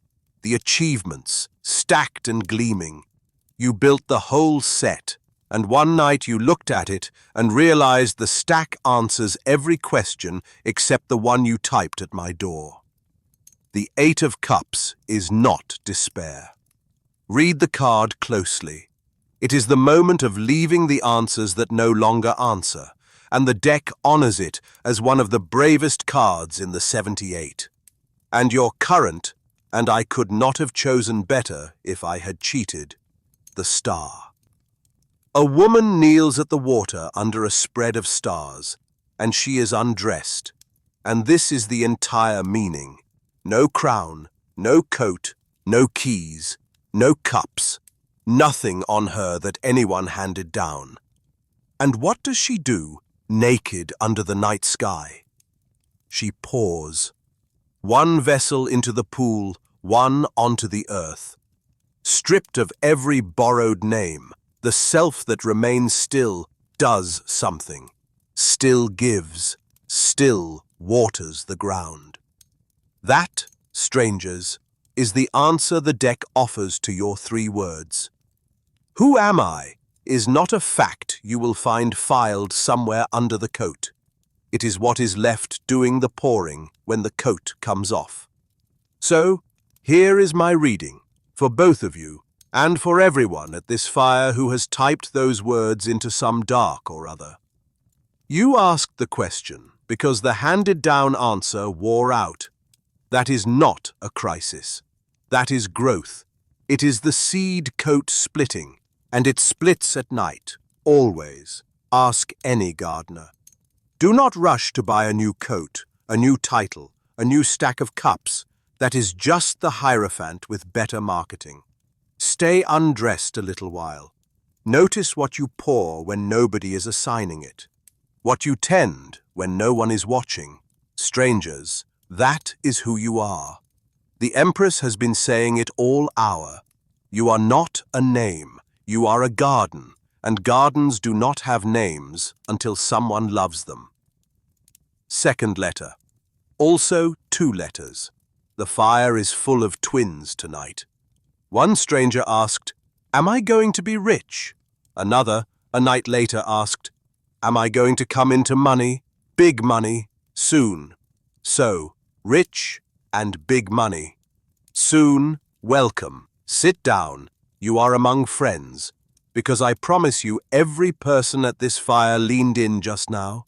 S1: the achievements, stacked and gleaming. You built the whole set, and one night you looked at it and realized the stack answers every question except the one you typed at my door. The 8 of Cups is not despair. Read the card closely. It is the moment of leaving the answers that no longer answer, and the deck honors it as one of the bravest cards in the 78. And your current, and I could not have chosen better if I had cheated, the Star. A woman kneels at the water under a spread of stars, and she is undressed, and this is the entire meaning. No crown, no coat, no keys, no cups, nothing on her that anyone handed down. And what does she do? Naked under the night sky. She pours. One vessel into the pool, one onto the earth. Stripped of every borrowed name, the self that remains still does something. Still gives, still waters the ground. That, strangers, is the answer the deck offers to your 3 words. Who am I? Is not a fact you will find filed somewhere under the coat. It is what is left doing the pouring when the coat comes off. So, here is my reading, for both of you, and for everyone at this fire who has typed those words into some dark or other. You asked the question because the handed-down answer wore out. That is not a crisis. That is growth. It is the seed coat splitting. And it splits at night, always. Ask any gardener. Do not rush to buy a new coat, a new title, a new stack of cups. That is just the Hierophant with better marketing. Stay undressed a little while. Notice what you pour when nobody is assigning it. What you tend when no one is watching. Strangers, that is who you are. The Empress has been saying it all hour. You are not a name. You are a garden, and gardens do not have names until someone loves them. Second letter. Also 2 letters. The fire is full of twins tonight. One stranger asked, "Am I going to be rich?" Another, a night later, asked, "Am I going to come into money, big money, soon?" So, rich and big money. Soon, welcome, sit down. You are among friends, because I promise you every person at this fire leaned in just now.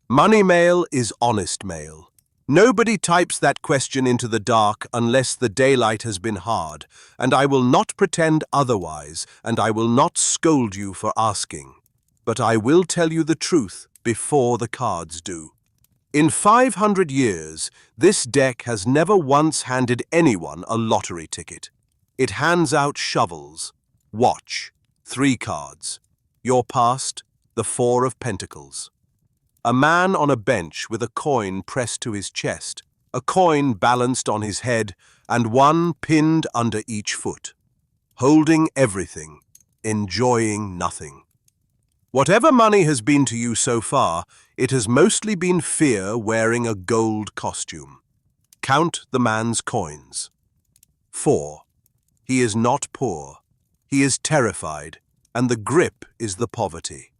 S1: Money mail is honest mail. Nobody types that question into the dark unless the daylight has been hard, and I will not pretend otherwise, and I will not scold you for asking. But I will tell you the truth before the cards do. In 500 years, this deck has never once handed anyone a lottery ticket. It hands out shovels. Watch. 3 cards. Your past, the 4 of Pentacles. A man on a bench with a coin pressed to his chest, a coin balanced on his head, and one pinned under each foot. Holding everything, enjoying nothing. Whatever money has been to you so far, it has mostly been fear wearing a gold costume. Count the man's coins. 4. He is not poor. He is terrified, and the grip is the poverty.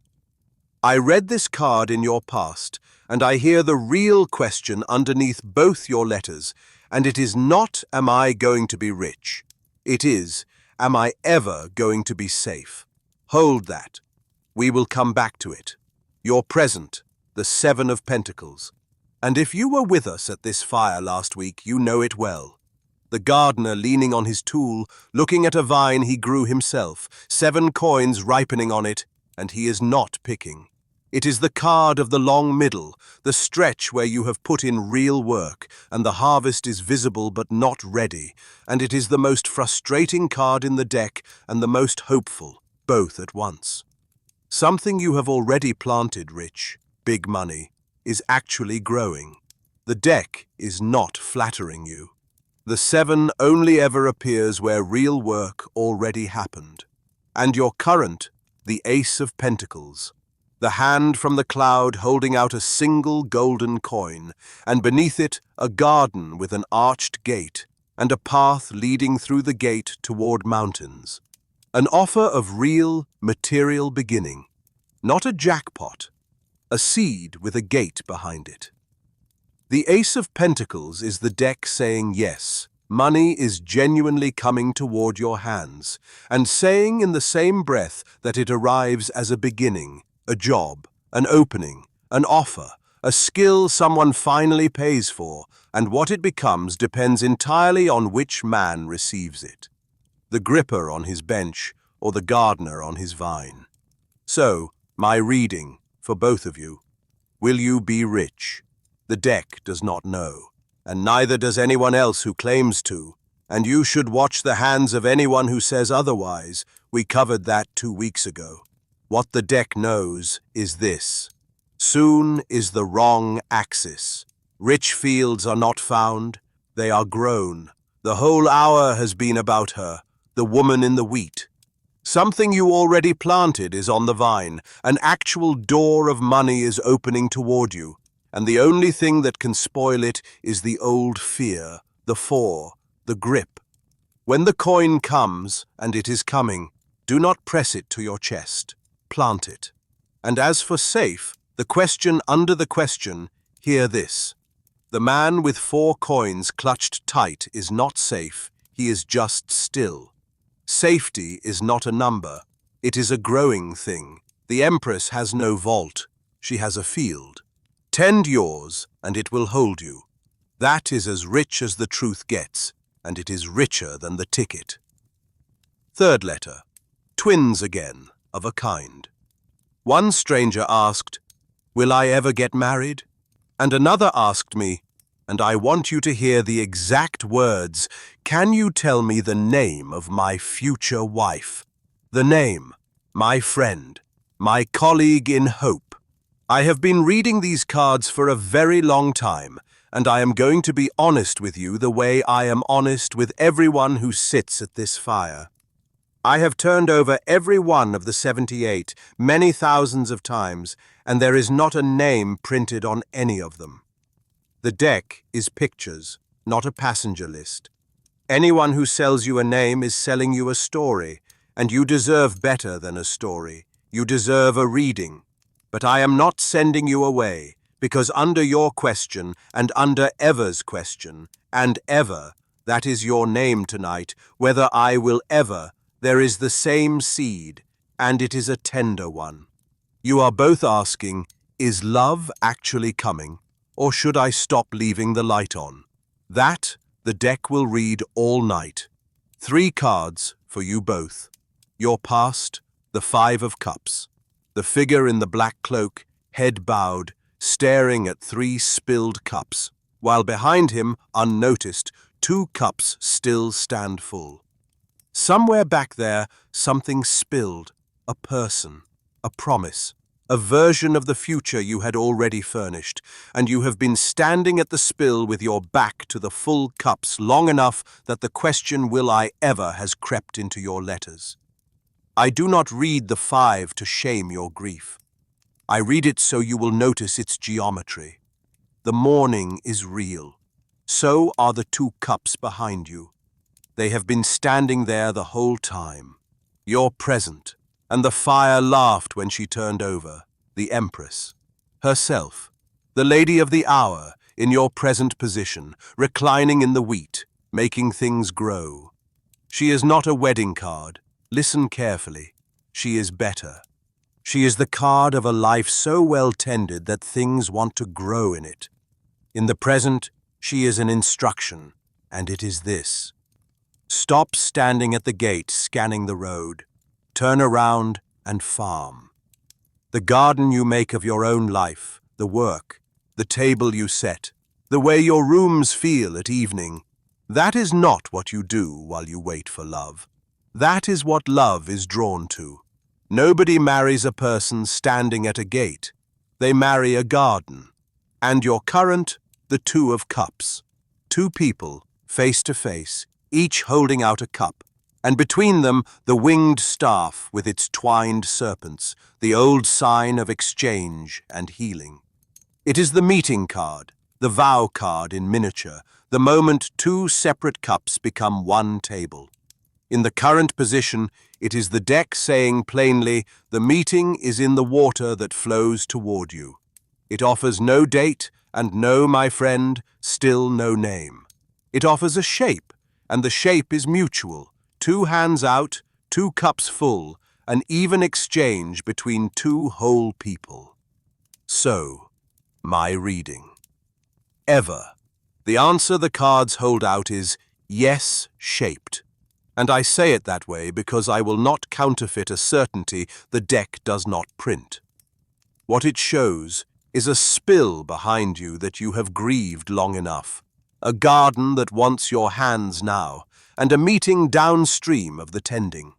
S1: I read this card in your past, and I hear the real question underneath both your letters, and it is not, am I going to be rich? It is, am I ever going to be safe? Hold that. We will come back to it. Your present, the Seven of Pentacles. And if you were with us at this fire last week, you know it well. The gardener leaning on his tool, looking at a vine he grew himself, 7 coins ripening on it, and he is not picking. It is the card of the long middle, the stretch where you have put in real work, and the harvest is visible but not ready, and it is the most frustrating card in the deck and the most hopeful, both at once. Something you have already planted, rich, big money, is actually growing. The deck is not flattering you. The 7 only ever appears where real work already happened. And your current, the Ace of Pentacles. The hand from the cloud holding out a single golden coin, and beneath it a garden with an arched gate, and a path leading through the gate toward mountains. An offer of real, material beginning. Not a jackpot. A seed with a gate behind it. The Ace of Pentacles is the deck saying yes, money is genuinely coming toward your hands, and saying in the same breath that it arrives as a beginning, a job, an opening, an offer, a skill someone finally pays for, and what it becomes depends entirely on which man receives it. The gripper on his bench or the gardener on his vine. So, my reading, for both of you, will you be rich? The deck does not know, and neither does anyone else who claims to, and you should watch the hands of anyone who says otherwise. We covered that 2 weeks ago. What the deck knows is this. Soon is the wrong axis. Rich fields are not found, they are grown. The whole hour has been about her, the woman in the wheat. Something you already planted is on the vine, an actual door of money is opening toward you. And the only thing that can spoil it is the old fear, the 4, the grip. When the coin comes, and it is coming, do not press it to your chest. Plant it. And as for safe, the question under the question, hear this. The man with 4 coins clutched tight is not safe, he is just still. Safety is not a number, it is a growing thing. The Empress has no vault, she has a field. Tend yours, and it will hold you. That is as rich as the truth gets, and it is richer than the ticket. Third letter. Twins again, of a kind. One stranger asked, "Will I ever get married?" And another asked me, and I want you to hear the exact words, "Can you tell me the name of my future wife?" The name, my friend, my colleague in hope. I have been reading these cards for a very long time, and I am going to be honest with you the way I am honest with everyone who sits at this fire. I have turned over every one of the 78 many thousands of times, and there is not a name printed on any of them. The deck is pictures, not a passenger list. Anyone who sells you a name is selling you a story, and you deserve better than a story. You deserve a reading. But I am not sending you away, because under your question and under Eva's question, and Eva, that is your name tonight, whether I will ever, there is the same seed, and it is a tender one. You are both asking, is love actually coming, or should I stop leaving the light on? That, the deck will read all night. 3 cards for you both. Your past, the 5 of Cups. The figure in the black cloak, head bowed, staring at 3 spilled cups, while behind him, unnoticed, 2 cups still stand full. Somewhere back there, something spilled, a person, a promise, a version of the future you had already furnished, and you have been standing at the spill with your back to the full cups long enough that the question, will I ever, has crept into your letters. I do not read the 5 to shame your grief. I read it so you will notice its geometry. The mourning is real. So are the 2 cups behind you. They have been standing there the whole time. You're present, and the fire laughed when she turned over. the Empress. Herself, the lady of the hour, in your present position, reclining in the wheat, making things grow. She is not a wedding card. Listen carefully. She is better. She is the card of a life so well tended that things want to grow in it. In the present, she is an instruction, and it is this. Stop standing at the gate scanning the road. Turn around and farm. The garden you make of your own life, the work, the table you set, the way your rooms feel at evening, that is not what you do while you wait for love. That is what love is drawn to. Nobody marries a person standing at a gate. They marry a garden. And your current, the Two of Cups. Two people, face to face, each holding out a cup, and between them the winged staff with its twined serpents, the old sign of exchange and healing. It is the meeting card, the vow card in miniature, the moment two separate cups become one table. In the current position, it is the deck saying plainly, the meeting is in the water that flows toward you. It offers no date, and no, my friend, still no name. It offers a shape, and the shape is mutual. Two hands out, two cups full, an even exchange between two whole people. So, my reading. Ever. The answer the cards hold out is yes, shaped. And I say it that way because I will not counterfeit a certainty the deck does not print. What it shows is a spill behind you that you have grieved long enough, a garden that wants your hands now, and a meeting downstream of the tending.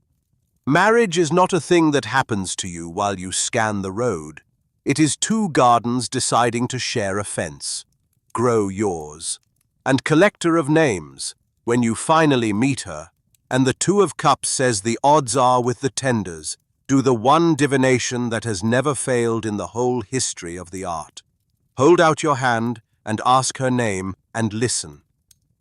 S1: Marriage is not a thing that happens to you while you scan the road. It is two gardens deciding to share a fence. Grow yours. And collector of names, when you finally meet her, and the Two of Cups says the odds are with the tenders, do the one divination that has never failed in the whole history of the art. Hold out your hand and ask her name and listen.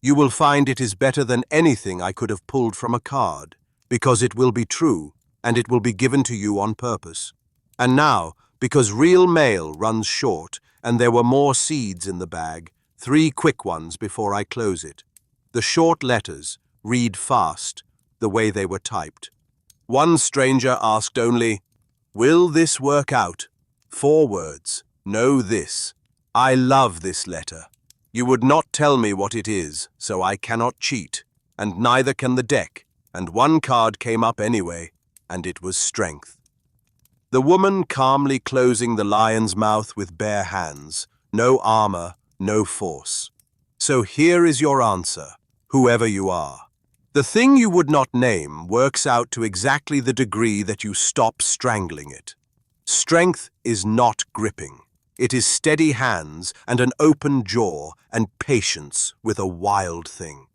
S1: You will find it is better than anything I could have pulled from a card, because it will be true and it will be given to you on purpose. And now, because real mail runs short and there were more seeds in the bag, 3 quick ones before I close it. The short letters, read fast, the way they were typed. One stranger asked only, "Will this work out?" 4 words, know this. I love this letter. You would not tell me what it is, so I cannot cheat, and neither can the deck, and one card came up anyway, and it was strength. The woman calmly closing the lion's mouth with bare hands, no armor, no force. So here is your answer, whoever you are. The thing you would not name works out to exactly the degree that you stop strangling it. Strength is not gripping. It is steady hands and an open jaw and patience with a wild thing.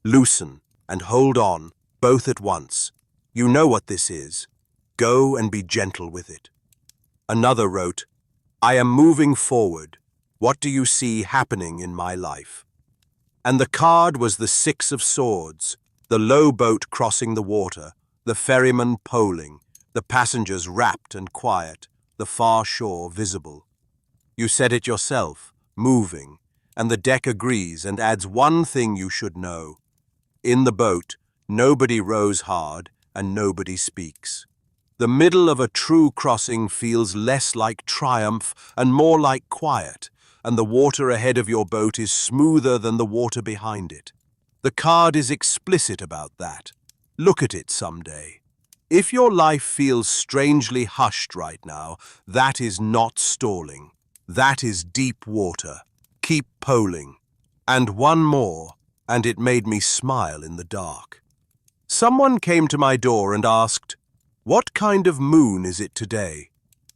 S1: Loosen and hold on, both at once. You know what this is. Go and be gentle with it. Another wrote, I am moving forward. What do you see happening in my life? And the card was the 6 of Swords, the low boat crossing the water, the ferryman poling, the passengers rapt and quiet, the far shore visible. You said it yourself, moving, and the deck agrees and adds one thing you should know. In the boat, nobody rows hard and nobody speaks. The middle of a true crossing feels less like triumph and more like quiet, and the water ahead of your boat is smoother than the water behind it. The card is explicit about that. Look at it someday. If your life feels strangely hushed right now, that is not stalling. That is deep water. Keep poling. And one more, and it made me smile in the dark. Someone came to my door and asked, "What kind of moon is it today?"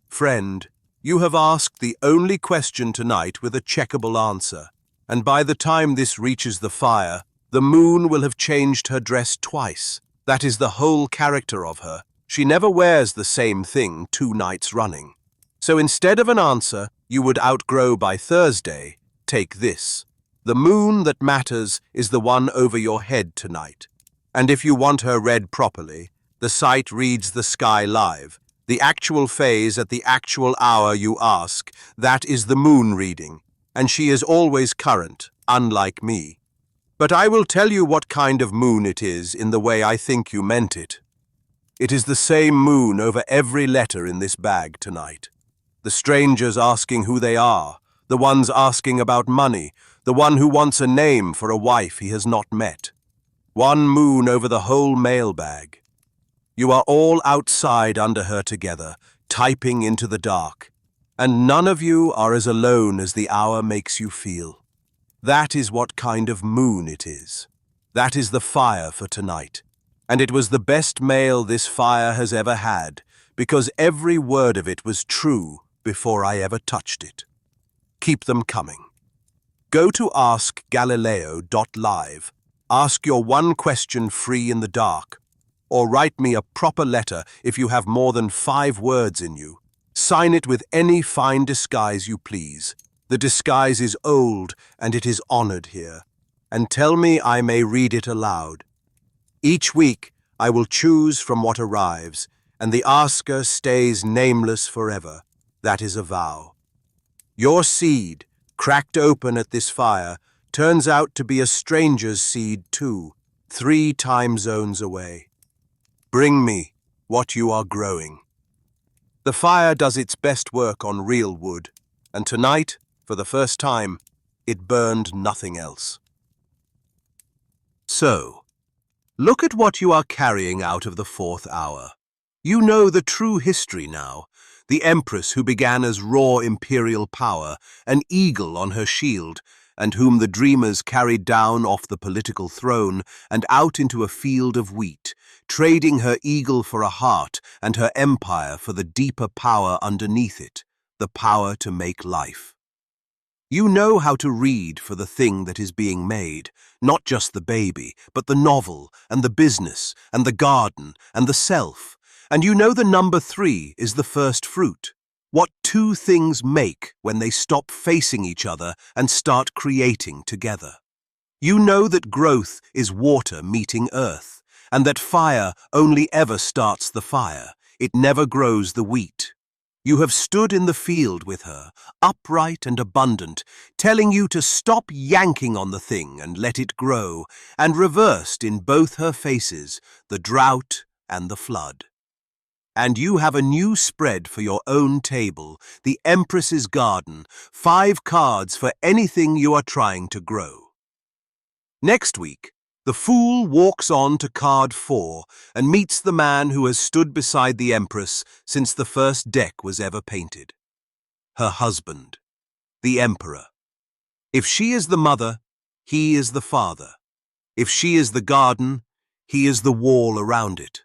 S1: Friend, you have asked the only question tonight with a checkable answer, and by the time this reaches the fire, the moon will have changed her dress twice. That is the whole character of her. She never wears the same thing 2 nights running. So instead of an answer you would outgrow by Thursday, take this. The moon that matters is the one over your head tonight. And if you want her read properly, the site reads the sky live. The actual phase at the actual hour you ask, that is the moon reading, and she is always current, unlike me. But I will tell you what kind of moon it is in the way I think you meant it. It is the same moon over every letter in this bag tonight. The strangers asking who they are, the ones asking about money, the one who wants a name for a wife he has not met. One moon over the whole mailbag. You are all outside under her together, typing into the dark, and none of you are as alone as the hour makes you feel. That is what kind of moon it is. That is the fire for tonight. And it was the best mail this fire has ever had, because every word of it was true before I ever touched it. Keep them coming. Go to askgalileo.live. Ask your one question free in the dark. Or write me a proper letter if you have more than 5 words in you. Sign it with any fine disguise you please. The disguise is old and it is honored here. And tell me I may read it aloud. Each week I will choose from what arrives, and the asker stays nameless forever. That is a vow. Your seed, cracked open at this fire, turns out to be a stranger's seed too, 3 time zones away. Bring me what you are growing. The fire does its best work on real wood, and tonight, for the first time, it burned nothing else. So, look at what you are carrying out of the 4th hour. You know the true history now. The Empress who began as raw imperial power, an eagle on her shield, and whom the dreamers carried down off the political throne and out into a field of wheat, trading her eagle for a heart and her empire for the deeper power underneath it, the power to make life. You know how to read for the thing that is being made, not just the baby, but the novel and the business and the garden and the self. And you know the number 3 is the first fruit. What 2 things make when they stop facing each other and start creating together. You know that growth is water meeting earth, and that fire only ever starts the fire. It never grows the wheat. You have stood in the field with her, upright and abundant, telling you to stop yanking on the thing and let it grow, and reversed in both her faces, the drought and the flood. And you have a new spread for your own table, the Empress's garden, 5 cards for anything you are trying to grow. Next week, the fool walks on to card 4 and meets the man who has stood beside the Empress since the first deck was ever painted. Her husband, the Emperor. If she is the mother, he is the father. If she is the garden, he is the wall around it.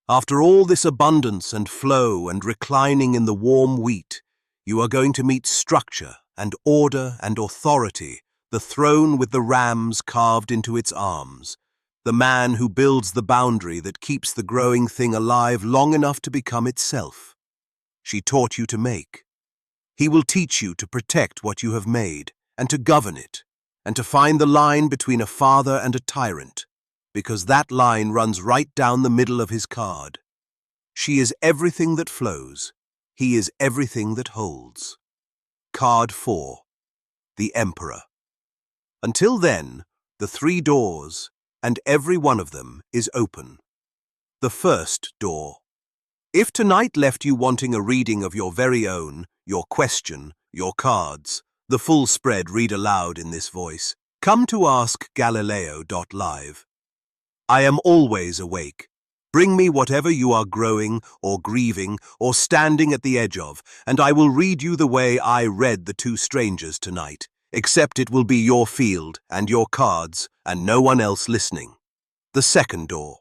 S1: After all this abundance and flow and reclining in the warm wheat, you are going to meet structure and order and authority, the throne with the rams carved into its arms, the man who builds the boundary that keeps the growing thing alive long enough to become itself. She taught you to make. He will teach you to protect what you have made and to govern it, and to find the line between a father and a tyrant, because that line runs right down the middle of his card. She is everything that flows. He is everything that holds. Card 4. The Emperor. Until then, the 3 doors, and every one of them is open. The first door. If tonight left you wanting a reading of your very own, your question, your cards, the full spread read aloud in this voice, come to askgalileo.live. I am always awake. Bring me whatever you are growing or grieving or standing at the edge of, and I will read you the way I read the 2 strangers tonight, except it will be your field and your cards and no one else listening. The second door.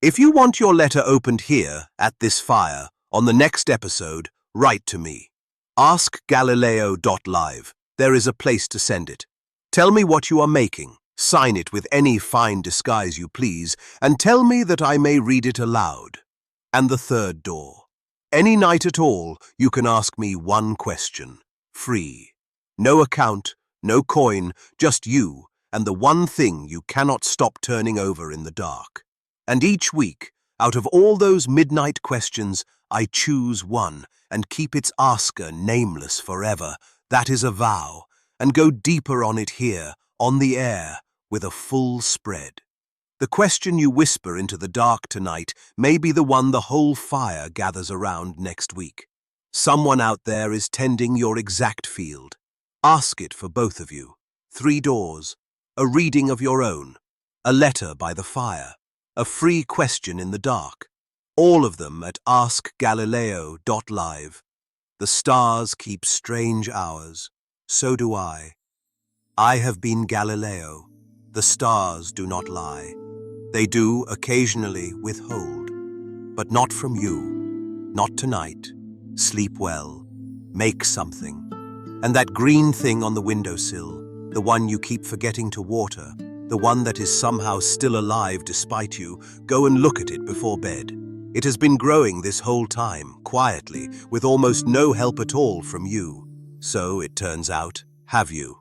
S1: If you want your letter opened here, at this fire, on the next episode, write to me. Askgalileo.live. There is a place to send it. Tell me what you are making. Sign it with any fine disguise you please, and tell me that I may read it aloud. And the third door. Any night at all, you can ask me one question. Free. No account, no coin, just you, and the one thing you cannot stop turning over in the dark. And each week, out of all those midnight questions, I choose one, and keep its asker nameless forever. That is a vow, and go deeper on it here, on the air, with a full spread. The question you whisper into the dark tonight may be the one the whole fire gathers around next week. Someone out there is tending your exact field. Ask it for both of you. 3 doors, a reading of your own, a letter by the fire, a free question in the dark. All of them at askgalileo.live. The stars keep strange hours. So do I. I have been Galileo. The stars do not lie. They do occasionally withhold, but not from you. Not tonight. Sleep well. Make something. And that green thing on the windowsill, the one you keep forgetting to water, the one that is somehow still alive despite you, go and look at it before bed. It has been growing this whole time, quietly, with almost no help at all from you. So, it turns out, have you?